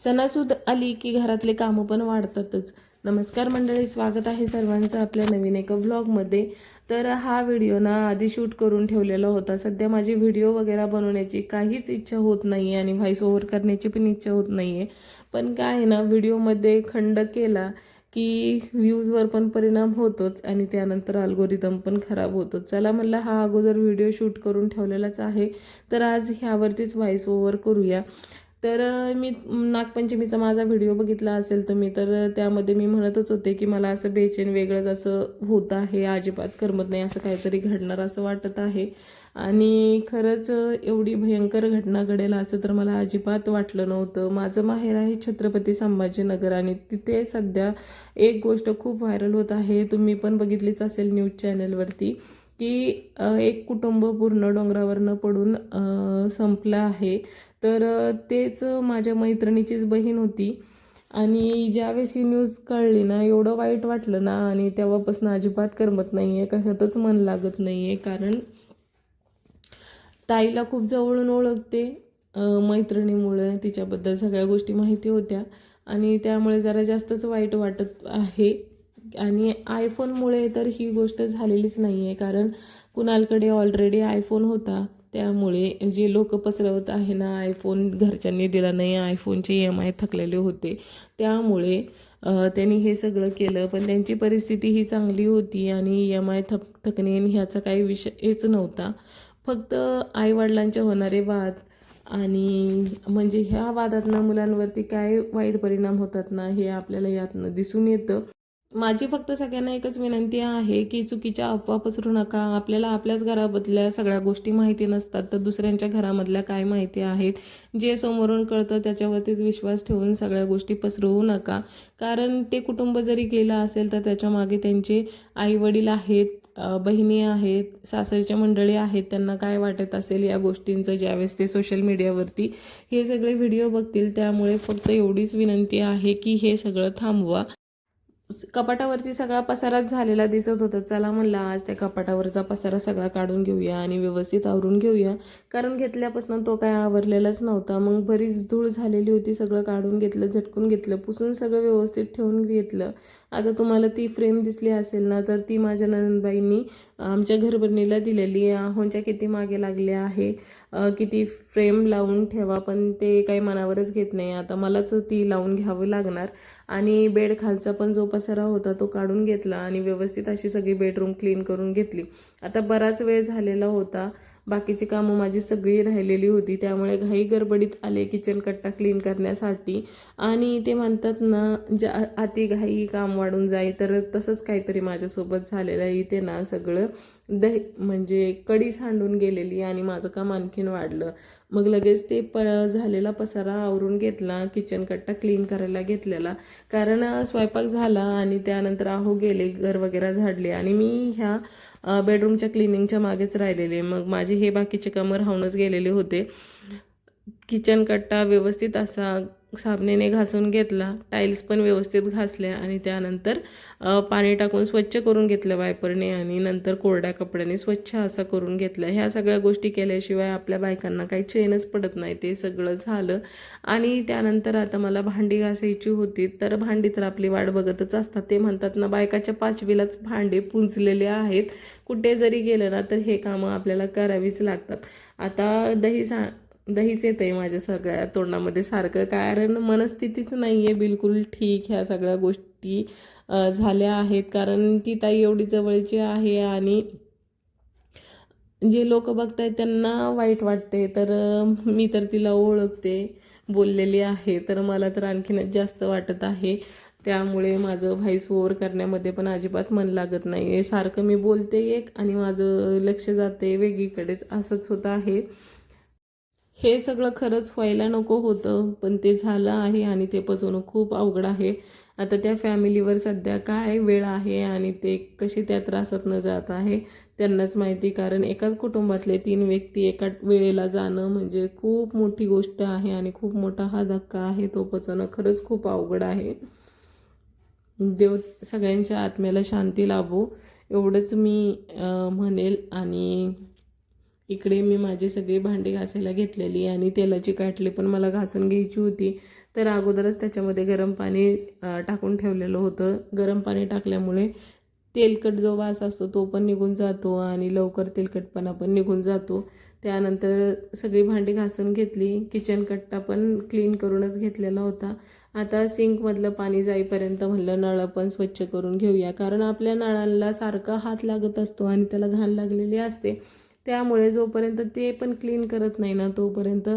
सणासुद आली की घरातले कामं पण वाढतातच. नमस्कार मंडळी, स्वागत आहे सर्वांचं आपल्या नवीन एका व्लॉगमध्ये. तर हा व्हिडिओ ना आधी शूट करून ठेवलेला होता. सध्या माझी व्हिडिओ वगैरे बनवण्याची काहीच इच्छा होत नाही आणि व्हॉइस ओव्हर करण्याची पण इच्छा होत नाही आहे. पण काय आहे ना, व्हिडिओमध्ये खंड केला की व्ह्यूजवर पण परिणाम होतोच आणि त्यानंतर अल्गोरिदम पण खराब होतो. चला म्हणलं, हा अगोदर व्हिडिओ शूट करून ठेवलेलाच आहे, तर आज ह्यावरतीच व्हॉइस ओव्हर करूया. तर मी नागपंचमीचा माझा व्हिडिओ बघितला असेल तुम्ही, तर त्यामध्ये मी म्हणतच होते की मला असं बेचैन वेगळंच असं होत आहे, अजिबात करमत नाही, असं काहीतरी घडणार असं वाटत आहे. आणि खरंच एवढी भयंकर घटना घडेल असं तर मला अजिबात वाटलं नव्हतं. माझं माहेर आहे छत्रपती संभाजीनगर आणि तिथे सध्या एक गोष्ट खूप व्हायरल होत आहे, तुम्ही पण बघितलीच असेल न्यूज चॅनलवरती, की एक कुटुंब पूर्ण डोंगरावरनं पडून संपलं आहे. तर तेच माझ्या मैत्रिणीचीच बहीण होती आणि ज्यावेळेस ही न्यूज कळली ना, एवढं वाईट वाटलं ना, आणि तेव्हापासून अजिबात करमत नाही आहे, कशातच मन लागत नाही आहे. कारण ताईला खूप जवळून ओळखते, मैत्रिणीमुळे तिच्याबद्दल सगळ्या गोष्टी माहिती होत्या आणि त्यामुळे जरा जास्तच वाईट वाटत आहे. आणि आयफोनमुळे तर ही गोष्ट झालेलीच नाही आहे, कारण कुणालकडे ऑलरेडी आयफोन होता, त्यामुळे जे लोक पसरवत आहे ना, आयफोन घरच्यांनी दिला नाही, आयफोनचे EMI थकलेले होते, त्यामुळे त्यांनी हे सगळं केलं. पण त्यांची परिस्थिती ही चांगली होती आणि EMI थकणे ह्याचा काही विषयच नव्हता. फक्त आईवडिलांचे होणारे वाद, आणि म्हणजे ह्या वादातनं मुलांवरती काय वाईट परिणाम होतात ना, हे आपल्याला यातनं दिसून येतं. माझी फक्त सगळ्यांना एकच विनंती आहे की चुकीच्या अफवा पसरू नका. आपल्याला आपल्याच घराबद्दल्या सगळ्या गोष्टी माहिती नसतात, तर दुसऱ्यांच्या घरामधल्या काय माहिती आहेत, जे समोरून कळतं त्याच्यावरतीच विश्वास ठेवून सगळ्या गोष्टी पसरवू नका. कारण ते कुटुंब जरी गेलं असेल तर त्याच्यामागे त्यांचे आईवडील आहेत, बहिणी आहेत, सासरच्या मंडळी आहेत. त्यांना काय वाटत असेल या गोष्टींचं ज्यावेळेस ते सोशल मीडियावरती हे सगळे व्हिडिओ बघतील. त्यामुळे फक्त एवढीच विनंती आहे की हे सगळं थांबवा. कपाटावरती सगळा पसाराच झालेला दिसत होता. चला म्हणलं, आज त्या कपाटावरचा पसारा सगळा काढून घेऊया आणि व्यवस्थित आवरून घेऊया, कारण घेतल्यापासून तो काय आवरलेलाच नव्हता. मग बरीच धूळ झालेली होती, सगळं काढून घेतलं, झटकून घेतलं, पुसून सगळं व्यवस्थित ठेवून घेतलं. आता तुम्हाला ती फ्रेम दिसली असेल ना, तर ती माझ्या नणंदबाईंनी आमच्या घरभरणीला दिलेली. आहोंच्या किती मागे लागले आहे की ती फ्रेम लावून ठेवा, पण ते काही मनावरच घेत नाही. आता मलाच ती लावून घ्यावं लागणार. आणि बेड खालचा पण जो पसारा होता तो काढून घेतला आणि व्यवस्थित अशी सगळी बेडरूम क्लीन करून घेतली. आता बराच वेळ झालेला होता, बाकीची कामं माझी सगळी राहिलेली होती, त्यामुळे घाई गडबडीत आले किचन कट्टा क्लीन करण्यासाठी. आणि ते म्हणतात ना, अति घाई काम वाढून जाई, तर तसंच काहीतरी माझ्यासोबत झालेलं आहे. इथे ना सगळं म्हणजे कडी सांडून गेलेली आणि माझं काम आणखीन वाढलं. मग लगेच ते झालेला पसारा आवरून घेतला, किचन कट्टा क्लीन करायला घेतलेला, कारण स्वयंपाक झाला आणि त्यानंतर आहो गेले, घर वगैरे झाडले आणि मी ह्या बेडरूमच्या क्लिनिंगच्या मागेच राहिलेले. मग माझे हे बाकीचे कामं राहूनच गेलेले होते. किचन कट्टा व्यवस्थित असा साबणाने घासून घेतला, टाईल्स पण व्यवस्थित घासल्या आणि त्यानंतर पाणी टाकून स्वच्छ करून घेतलं वायपरने आणि नंतर कोरड्या कपड्याने स्वच्छ असं करून घेतलं. ह्या सगळ्या गोष्टी केल्याशिवाय आपल्या बायकांना काही चैनच पडत नाही. ते सगळं झालं आणि त्यानंतर आता मला भांडी घासायची होती, तर भांडी तर आपली वाट बघतच असतात. ते म्हणतात ना, बायकाच्या पाचवीलाच भांडे पुंजलेले आहेत. कुठे जरी गेलं ना तर हे कामं आपल्याला करावीच लागतात. आता दहीच येत आहे माझ्या सगळ्या तोंडामध्ये सारखं, कारण मनस्थितीच नाही आहे बिलकुल ठीक. ह्या सगळ्या गोष्टी झाल्या आहेत, कारण ती ताई एवढी जवळची आहे आणि जे लोक बघतायत त्यांना वाईट वाटते. तर मी तर तिला ओळखते, बोललेली आहे, तर मला तर आणखीनच जास्त वाटत आहे. त्यामुळे माझं व्हॉइस ओव्हर करण्यामध्ये पण अजिबात मन लागत नाही आहे. सारखं मी बोलते एक आणि माझं लक्ष जाते वेगळीकडेच, असंच होतं आहे. हे सगळं खरंच व्हायला नको होतं, पण ते झालं आहे आणि ते पचवणं खूप अवघड आहे. आता त्या फॅमिलीवर सध्या काय वेळ आहे आणि ते कसे त्या त्रासात न जात आहे त्यांनाच माहिती. कारण एकाच कुटुंबातले 3 व्यक्ती एका वेळेला जाणं म्हणजे खूप मोठी गोष्ट आहे आणि खूप मोठा हा धक्का आहे. तो पचवणं खरंच खूप अवघड आहे. देव सगळ्यांच्या आत्म्याला शांती लाभो, एवढंच मी म्हणेल. आणि इकडे मी माझी सगळी भांडी घासायला घेतलेली आणि तेलाची काटली पण मला घासून घ्यायची होती, तर अगोदरच त्याच्यामध्ये गरम पाणी टाकून ठेवलेलं होतं. गरम पाणी टाकल्यामुळे तेलकट जो वास असतो तो पण निघून जातो आणि लवकर तेलकटपणा पण निघून जातो. त्यानंतर सगळी भांडी घासून घेतली. किचन कट्टा पण क्लीन करूनच घेतलेला होता. आता सिंकमधलं पाणी जाईपर्यंत म्हणलं नळं पण स्वच्छ करून घेऊया, कारण आपल्या नळाला सारखा हात लागत असतो आणि त्याला घाण लागलेली असते. त्यामुळे जोपर्यंत ते पण क्लीन करत नाही ना तोपर्यंत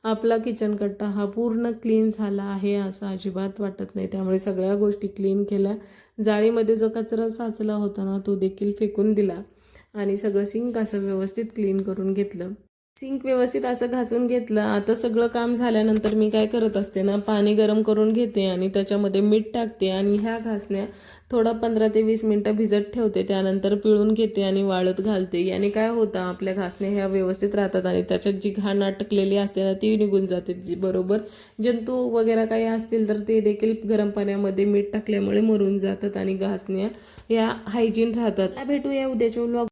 आपला किचन कट्टा हा पूर्ण क्लीन झाला आहे असं अजिबात वाटत नाही. त्यामुळे सगळ्या गोष्टी क्लीन केल्या. जाळीमध्ये जो कचरा साचला होता ना तो देखील फेकून दिला आणि सगळं सिंक असं व्यवस्थित क्लीन करून घेतलं. सिंक व्यवस्थित असं घासून घेतलं. आता सगळं काम झाल्यानंतर मी काय करत असते ना, पाणी गरम करून घेते आणि त्याच्यामध्ये मीठ टाकते आणि ह्या घासण्या थोडा 15 ते 20 मिनटं भिजत ठेवते. त्यानंतर पिळून घेते आणि वाळत घालते. याने काय होतं, आपल्या घासण्या ह्या व्यवस्थित राहतात आणि त्याच्यात जी घाण अटकलेली असते ना ती निघून जाते. जी बरोबर जंतू वगैरे काही असतील तर ते देखील गरम पाण्यामध्ये मीठ टाकल्यामुळे मरून जातात आणि घासण्या या हायजीन राहतात. भेटूया उद्याच्या व्लॉग.